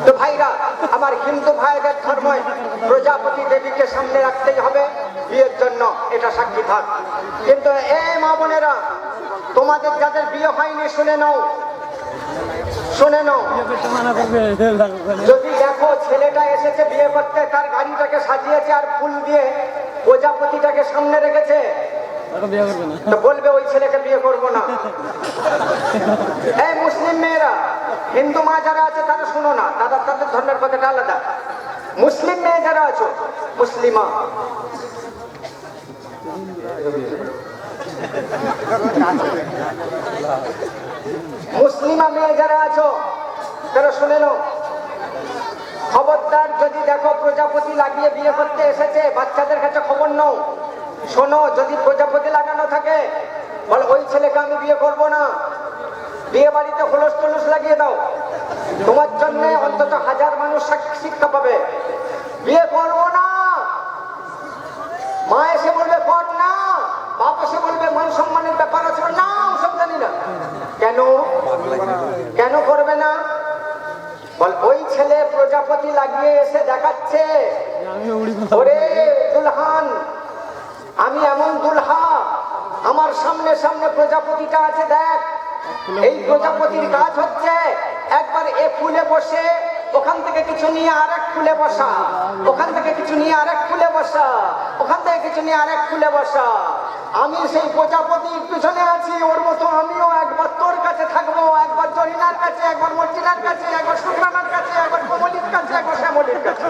তো ভাইরা আমার, হিন্দু ভাইদের ধর্মে প্রজাপতি দেবীকে সামনে রাখতেই হবে বিয়ের জন্য, এটা সাক্ষী থাক। কিন্তু এই মা বোনেরা, তোমাদের যাদের বিয়ে হয়নি শুনে নাও, শুনে নাও, যদি দেখো ছেলেটা এসেছে বিয়ে করতে, তার গাড়িটাকে সাজিয়েছে আর ফুল দিয়ে প্রজাপতিটাকে সামনে রেখেছে, তো বলবে ওই ছেলেকে বিয়ে করবো না। এই মুসলিম মেয়েরা, হিন্দু মা যারা আছে তারা শুনো না, তাদের ধর্মের কথাটা আলাদা। মুসলিম মেয়ে যারা আছো, মুসলিমা, মুসলিমা মেয়ে যারা আছো তারা শুনে নাও, খবরদার যদি দেখো প্রজাপতি লাগিয়ে বিয়ে করতে এসেছে, বাচ্চাদের কাছে খবর নাও, শোনো, যদি প্রজাপতি লাগানো থাকে বল ওই ছেলেকে আমি বিয়ে করবো না। বিয়ে বাড়িতে হুলস টুলস লাগিয়ে দাও, তোমার জন্য অন্তত 1000 মানুষ শিক্ষা পাবে। বিয়ে করবো না, মা এসে বলবে কর না, বাপ এসে বলবে মান সম্মানের ব্যাপার আছে না, সব জানি না। কেন কেন করবে না? বল ওই ছেলে প্রজাপতি লাগিয়ে এসে দেখাচ্ছে, ওরে দুলহান, আমি এমন দুলহা, আমার সামনে সামনে প্রজাপতিটা আছে, দেখ। এই প্রজাপতির কাজ হচ্ছে একবার এ ফুলে বসে, ওখান থেকে কিছু নিয়ে আরেক ফুলে বসা, ওখান থেকে কিছু নিয়ে আরেক ফুলে বসা, ওখান থেকে কিছু নিয়ে আরেক ফুলে বসা। আমি সেই প্রজাপতির পিছনে আছি, ওর মতো আমিও একবার তোর কাছে থাকবো, একবার জরিনার কাছে, একবার মর্জিনার কাছে, একবার শুক্রানার কাছে, একবার কমলির কাছে, একবার শ্যামলির কাছে।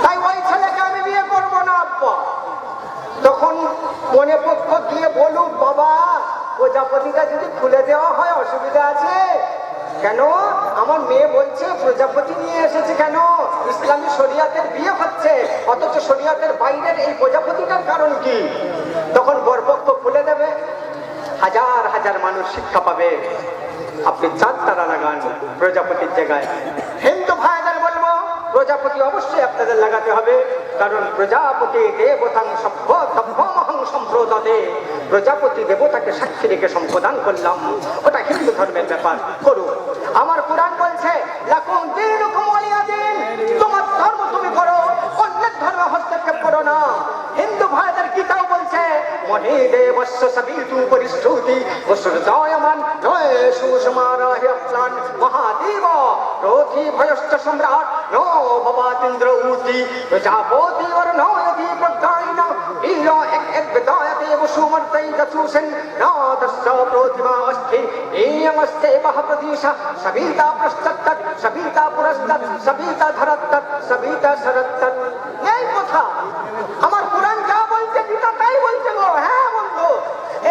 তাই ওই ছেলেকে আমি বিয়ে করবো না আব্বা। তখন মনে পক্ষ দিয়ে বলুক, বাবা প্রজাপতিটা যদি খুলে দেওয়া হয় অসুবিধা আছে কেন? আমার মেয়ে বলছে প্রজাপতি নিয়ে এসেছে কেন? ইসলামী শরিয়াতের বিয়ে হচ্ছে, অথচ শরিয়াতের বাইরের এই প্রজাপতিটার কারণ কি? তখন বরপক্ষ খুলে দেবে, 1000 মানুষ শিক্ষা পাবে। আপনি 4 তারা লাগান প্রজাপতির জায়গায়। হিন্দু ভাইদের বলবো, প্রজাপতি অবশ্যই আপনাদের লাগাতে হবে, কারণ প্রজাপতি দেবতাং সভ্যমহং সম্প্রদানে, প্রজাপতি দেবতাকে সাক্ষী রেখে সম্প্রদান করলাম, ওটা হিন্দু ধর্মের ব্যাপার, করুন। আমার কোরআন বলছে লাকুম দীনুকুম ওয়ালিয়া দীন, তোমার ধর্ম তুমি করো, অন্যের ধর্মে হস্তক্ষেপ করো না। হিন্দু ভাইদের গীতাও বলছে মনে দেবস্য সবিতু পরিশ্রুতি বসুর্দয়মান নয় সুষমারাহে প্লান মহাদেব রোধি ভয়শ্চ সম্রাট নো ভবাতীন্দ্র উতি প্রজাপতি ওর নয়তি প্রজ্ঞায়ন ইলো এক বিদায়তে বসুমর্তৈ দচুসেন নাদস্য প্রতিমা অস্থি নিয়মস্তে মহাপ্রদিশা সবিতা প্রস্তত্তৎ সবিতা পুরস্তৎ সবিতা ধরত্তৎ সবিতা শরত্তৎ। এই কথা আমার কোরআন যা বলছে গীতা তাই বলছে গো। হ্যাঁ বন্ধু,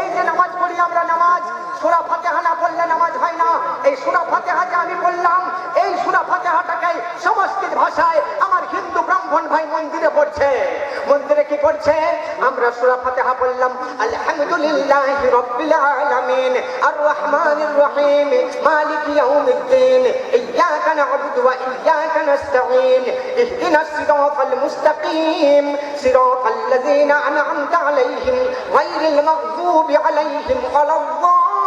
এই যে নামাজ পড়ি আমরা, নামাজ সূরা ফাতিহা না পড়লে নামাজ হয় না। এই সূরা ফাতিহা যে আমি বললাম, এই সূরা ফাতিহাটাকে সংস্কৃত ভাষায় আমার হিন্দু ব্রাহ্মণ ভাই মন্দিরে পড়ছে। মন্দিরে কি পড়ছে? আমরা সূরা ফাতিহা বললাম আলহামদুলিল্লাহি রাব্বিল আলামিন আর রহমানির রহিম মালিকি ইয়াউমিদ্দিন ইয়্যাকা না'বুদু ওয়া ইয়্যাকা নাস্তাঈন ইহদিনাস সিরাতাল মুস্তাকিম সিরাতাল লাযীনা আন'আমতা আলাইহিম গায়রিল মাগযুবি আলাইহিম ওয়ালাদ-দাল্লিন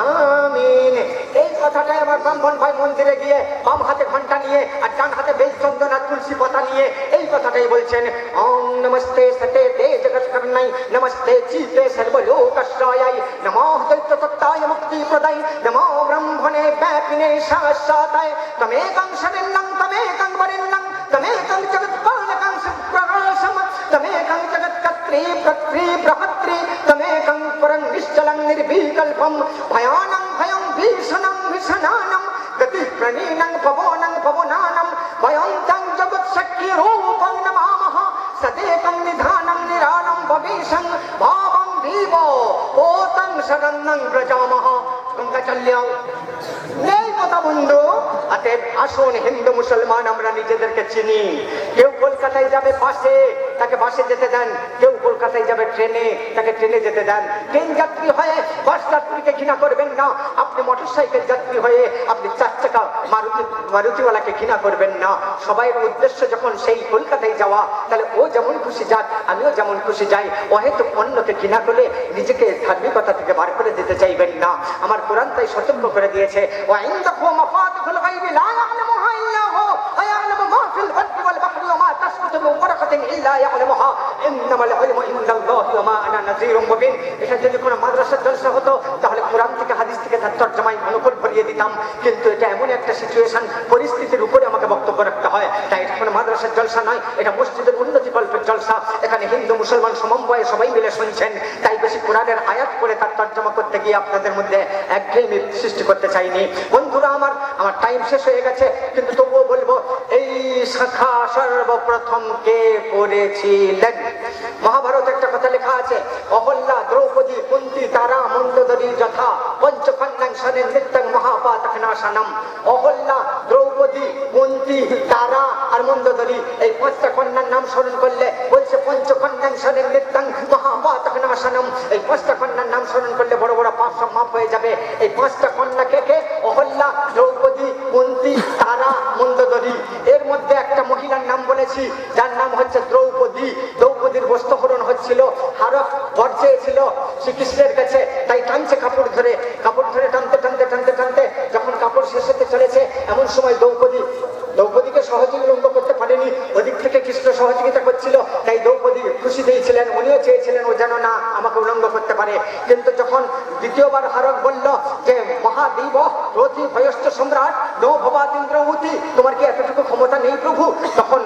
আমিন। এই কথাটাই আমার ব্রাহ্মণ ভাই মন্দিরে গিয়ে বাম হাতে ঘন্টা নিয়ে আর ডান হাতে বেলচন্দন আর তুলসী পাতা নিয়ে এই কথাটাই বলছেন। ওম নমস্তে সতে তে জগৎকর্ণাই নমস্তে চিতে সর্বলোকাশ্রয়াই নমো দৈত্যতত্ত্বায় মুক্তিপ্রদায় নমো ব্রহ্মণে ব্যাপিনে শাশ্বতায় তমেকং শরণ্যং তমেকং বরেণ্যং তমেকং জগৎপালকং সুপ্রকাশম তমেকং জগৎকর্ত্রী প্রত্রী প্রহত্রী তমেকং পরং নিশ্চলং নির্বিকল্পম ভয়ানং ভয়ং ভীষণং ভীষণানম গতি প্रणीनं पवनं पवनानं भयन्तं जगत्सख्य रूपं नमामः सदेकं निधानं निरानं भविषं भावं दीवो ओतं शरणं व्रजामः। गंगा चल्याओ নেই কথা বন্ধু। অতএব আসুন হিন্দু মুসলমান আমরা নিজেদেরকে চিনি। কেউ কলকাতায় যাবে পাশে, তাকে বাসে যেতে দেন, কেউ কলকাতায় যাবে ট্রেনে, তাকে ট্রেনে যেতে দেন। ট্রেন যাত্রী হয়ে বাস যাত্রীকে ঘৃণা করবেন না, আপনি মোটরসাইকেল যাত্রী হয়ে আপনি 4 চাকা মারুতিওয়ালাকে ঘৃণা করবেন না। সবাই উদ্দেশ্য যখন সেই কলকাতায় যাওয়া, তাহলে ও যেমন খুশি যাক, আমিও যেমন খুশি যাই। ও হয়তো অন্যকে ঘৃণা করে নিজেকে ধার্মিকতা থেকে বার করে দিতে চাইবেন না। আমার কোরআন তাই সতর্ক করে দিয়েছে, ওয়া ইনদাহু মাফাতিহুল গায়বি লা ইয়া'লামুহা ইল্লা হু ওয়া ইয়া'লামু মা ফিল বাররি ওয়াল বাহরি ওয়া মা তাসকুতু মিন ওয়ারাকাতিন ইল্লা ইয়া'লামুহা ইন্নামাল ইলমু ইনদাল্লাহি ওয়া মা আনা নাযীরুম মুবিন। এটা যদি কোনো মাদ্রাসার জলসা হতো তাহলে কোরআন থেকে হাদিস থেকে তার তরজমায় অনুকূল ভরিয়ে দিতাম, কিন্তু এটা এমন একটা সিচুয়েশন, পরিস্থিতির উপরে আমাকে বক্তব্য রাখতে হয়। তাই এটা কোনো মাদ্রাসার জলসা নয়, এটা মসজিদের উন্নতি কল্পের জলসা। এখানে হিন্দু মুসলমান সমন্বয়ে সবাই মিলে শুনছেন, তাই বেশি কোরআনের আয়াত করে তার তর্জমা করতে গিয়ে আপনাদের মধ্যে একঘেয়েমি সৃষ্টি করতে চাইনি। বন্ধুরা আমার টাইম শেষ হয়ে গেছে, কিন্তু তবুও বলবো, এই শাখা সর্বপ্রথম কে পড়েছিলেন? মহাভারত একটা কথা লেখা আছে, অহল্যা দ্রৌপদী কুন্তি তারা মন্দোদরী যথা পঞ্চকন্যাং শরেন নিত্যং মহাপাতক নাশনম। অহল্যা, দ্রৌপদী, কুন্তি, তারা আর মন্দোদরী, এই 5টা কন্যার নাম স্মরণ করলে বলছে পঞ্চকন্যাং শরেন নিত্যং মহাপাতক নাশনম। এই 5টা কন্যার নাম স্মরণ করলে বড় বড় পাপ সব মাফ হয়ে যাবে। এই 5টা কন্যা কে কে? অহল্যা, দ্রৌপদী, কুন্তি, তারা, মন্দোদরী। এর মধ্যে একটা মহিলার নাম বলেছি যার নাম হচ্ছে দ্রৌপদী। দ্রৌপদীর বস্ত্রহরণ হচ্ছিল, হারক বর চেয়েছিল শ্রীকৃষ্ণের কাছে, তাই টানছে কাপড় ধরে টানতে টানতে টানতে টানতে যখন কাপড় শেষ হতে চলেছে, এমন সময় দ্রৌপদীকে সহজে উলঙ্গ করতে পারেনি, ওদিক থেকে কৃষ্ণ সহযোগিতা করছিল, তাই দ্রৌপদী খুশি দিয়েছিলেন, উনিও চেয়েছিলেন ও যেন না আমাকে উলঙ্গ করতে পারে। কিন্তু যখন দ্বিতীয়বার হারক বলল যে মহাদেব রথি ভয়স্থ সম্রাট নো ভবাতীন্দ্রভূতি, তোমার কি এতটুকু ক্ষমতা নেই প্রভু? তখন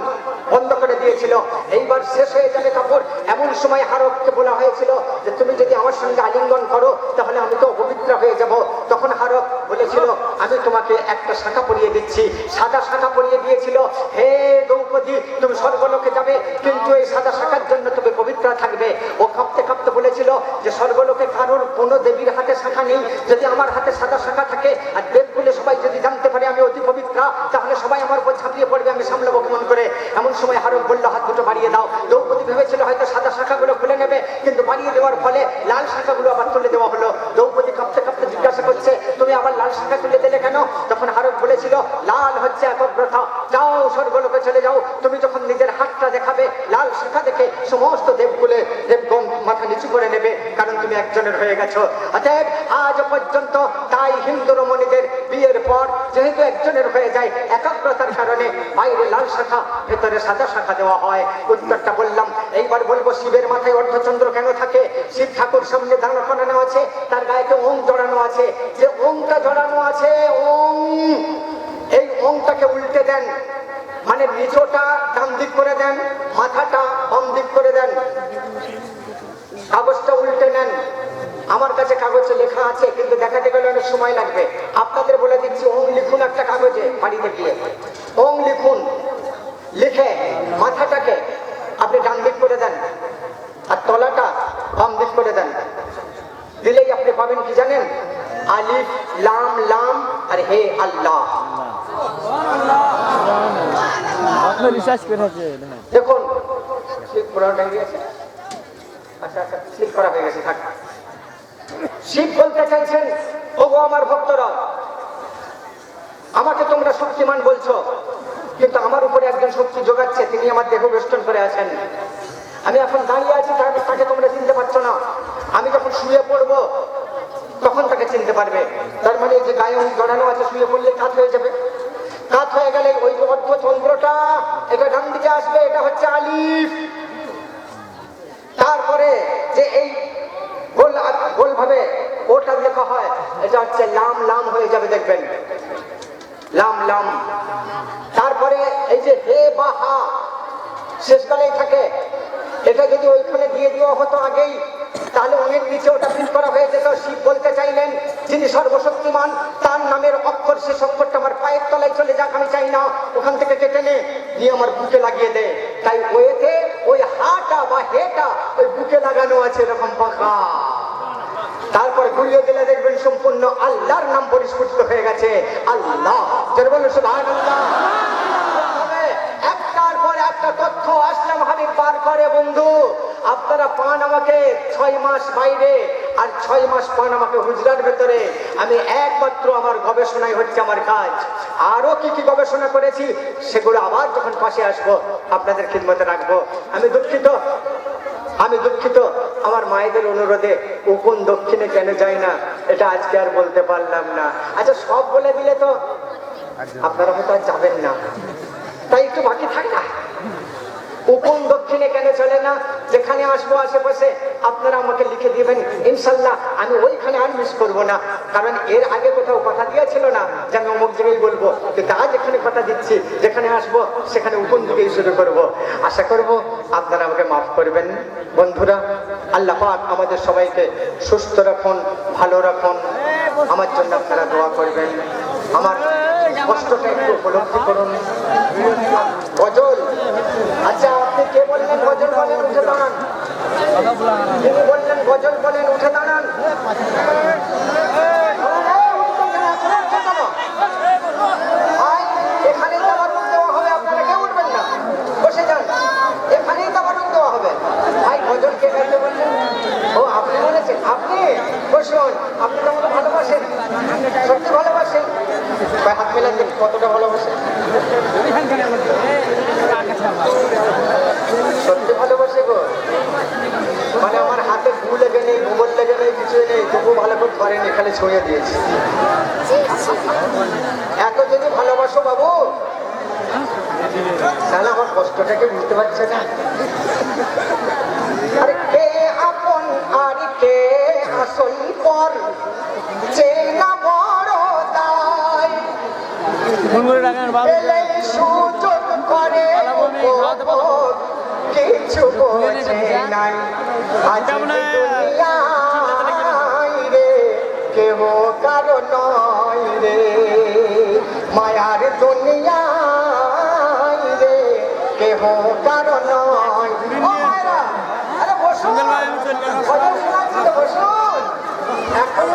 বন্ধ করে দিয়েছিল। এইবার শেষ হয়ে যাবে কাপড়, এমন সময় হারককে বলা হয়েছিল যে তুমি যদি আমার সঙ্গে আলিঙ্গন করো তাহলে আমি তো অপবিত্র হয়ে যাব। তখন হারক বলেছিল আমি তোমাকে একটা শাখা পরিয়ে দিচ্ছি, সাদা শাখা পরিয়ে দিয়েছিল। হে দ্রৌপদী, তুমি স্বর্গলোকে যাবে, কিন্তু এই সাদা শাখার জন্য তুমি পবিত্র থাকবে। ও কাঁপতে কাঁপতে বলেছিল যে স্বর্গলোকে কারোর কোনো দেবীর হাতে শাখা নেই, যদি আমার হাতে সাদা শাখা থাকে আর দেবকুলে সবাই যদি জানতে পারে আমি অতি পবিত্র, তাহলে সবাই আমার উপর ঝাঁপিয়ে পড়বে, আমি সামলাবো কেমন করে? এমন সময় হারক বলল হাত দুটো বাড়িয়ে দাও। দ্রৌপদী ভেবেছিল হয়তো সাদা শাখাগুলো খুলে নেবে, কিন্তু বাড়িয়ে দেওয়ার ফলে লাল শাখাগুলো আবার তুলে দেওয়া হলো। দ্রৌপদী কাঁপতে কাঁপতে জিজ্ঞাসা করছে তুমি আবার লাল শাখা তুলে দিলে কেন? তখন হারক বলেছিল লাল হচ্ছে একগ্রতা, যাও স্বর্গলোকে চলে যাও। তুমি যখন নিজের হাতটা দেখাবে লাল শাখা দেখে সমস্ত দেবকুলে দেবগণ মাথা নিচু করে নেবে, কারণ তুমি একজনের হয়ে গেছো। অতএব আজ পর্যন্ত তাই হিন্দু রমণীদের বিয়ের পর যেহেতু একজনের হয়ে যায়, একাগ্রতার কারণে বাইরে লাল শাখা ভেতরে সাদা শাখা দেওয়া হয়। উত্তরটা বললাম। এইবার বলবো শিবের মাথায় অর্ধচন্দ্র কেন থাকে? শিব ঠাকুর সামনে দাঁড় করানো আছে, তার গায়েতে ওম জড়ানো আছে। যে ওমটা জড়ানো আছে ওম, এই ওমটাকে উল্টে দেন, মানে নিচটা ডান দিক করে দেন, মাথাটা বাম দিক করে দেন, কাগজটা উল্টে নেন। আমার কাছে কাগজে লেখা আছে, কিন্তু দেখাতে গেলে অনেক সময় লাগবে। আপনাদের বলে দিচ্ছি, ওম লিখুন একটা কাগজে, বাড়িতে গিয়ে ওম লিখুন, লিখে মাথাটাকে আপনি ডান দিক করে দেন আর তলাটা বাম দিক করে দেন। দিলেই আপনি পাবেন কি জানেন? আলিফ লাম লাম আর হে আল্লাহ। দেখুন স্লিপ করা হয়ে গেছে। আচ্ছা আচ্ছা, স্লিপ করা হয়ে গেছে, থাক। শিব বলতে চাইছেন ওগো আমার ভক্তরা, আমাকে তোমরা শক্তিমান বলছো, কিন্তু আমার উপরে একজন শক্তি যোগাচ্ছে, তিনি আমার দেহ বেষ্টন করে আছেন। আমি এখন দাঁড়িয়ে আছি, তাকে তোমরা চিনতে পারছো না। আমি যখন শুয়ে পড়বো তখন তাকে চিনতে পারবে। তার মানে যে গায়ে জড়ানো আছে, শুয়ে পড়লে কাত হয়ে যাবে। কাত হয়ে গেলে ওই যে অর্ধচন্দ্রটা এটা ডান দিকে আসবে, এটা হচ্ছে আলিফ। তারপরে যে এই গোল ভাবে ওটা লেখা হয়, এটা হচ্ছে লাম লাম হয়ে যাবে, দেখবেন লাম লাম। তারপরে এই যে হে বা হা শেষকালেই থাকে, এটা যদি ওইখানে দিয়ে দেওয়া হতো আগেই, তাহলে অনেক নিচে ওটা ফিট করা হয়ে যেত। শিব বলতে চাইলেন যিনি সর্বশক্তিমান, তার নামের অক্ষর, শেষ অক্ষরটা আমার পায়ের তলায় চলে যাক, আমি চাই না, ওখান থেকে কেটে নে, দিয়ে আমার বুকে লাগিয়ে দে। তাই ওয়েতে ওই হাটা বা হেটা ওই বুকে লাগানো আছে এরকম পাখা। তারপর ঘুরিয়ে দিলে দেখবেন সম্পূর্ণ আল্লাহর নাম পরিস্ফুটিত হয়ে গেছে, আল্লাহ। একটার পর একটা তথ্য আসলাম মিনিট পার করে বন্ধু। আপনারা পান আমাকে 6 মাস বাইরে আর 6 মাস পান আমাকে হুজরার ভেতরে। আমি একমাত্র আমার গবেষণাই হচ্ছে আমার কাজ। আরো কি কি গবেষণা করেছি সেগুলো আবার যখন পাশে আসবো আপনাদের খিদমতে রাখবো। আমি দুঃখিত আমার মায়েদের অনুরোধে উকুন দক্ষিণে কেন যায় না এটা আজকে আর বলতে পারলাম না। আচ্ছা সব বলে দিলে তো আপনারা হয়তো আর যাবেন না, তাই একটু বাকি থাক না। উকুন দক্ষিণে কেন চলে না? যেখানে আসবো আশেপাশে আপনারা আমাকে লিখে দিবেন, ইনশাল্লাহ আমি ওইখানে আর মিস করবো না। কারণ এর আগে কোথাও কথা দিয়েছিল না যে আমি অমুক জায়গায় বলবো, কিন্তু আজ এখানে কথা দিচ্ছি যেখানে আসবো সেখানে উকুন দিকেই শুরু করবো। আশা করব আপনারা আমাকে মাফ করবেন। বন্ধুরা, আল্লাহ পাক আমাদের সবাইকে সুস্থ রাখুন, ভালো রাখুন। আমার জন্য আপনারা দোয়া করবেন। আমার কষ্টটা একটু উপলব্ধি করুন। গজল, আচ্ছা আপনি কে বললেন গজল বলেন উঠে দাঁড়ান? তিনি বললেন গজল বলেন উঠে দাঁড়ান। এখানেই তাবারুক দেওয়া হবে, আপনারা কেউ উঠবেন না, বসে যান। এখানেই তাবারুক দেওয়া হবে। ভাই গজল কে গাইতে বললেন? ও আপনি বলেছেন, আপনি বসুন। আপনি তো আমাকে ভালোবাসেন, সত্যি ভালোবাসেন। হাত মেলান দেখি কতটা ভালোবাসেন। সত্যি ভালোবাসে গো, মানে আমার হাতে ভু লেগে নেই, গোবর লেগে নেই, কিছু নেই, তবু ভালো করে ধরেন, এখানে ছুঁয়ে দিয়েছি। এত যদি ভালোবাসো বাবু, তাহলে আমার কষ্টটাকে বুঝতে পারছে না। আরে কে আপন আর কে আসল পর চেনা বড় দায়। সুযোগ করে কিছু বোঝে নাই। আজ দুনিয়ায় রে কেহ কারো নয় রে, মায়ার দুনিয়ায় রে কেহ কারো নয়। ও মায়েরা, আরে বসুন, বসুন এখন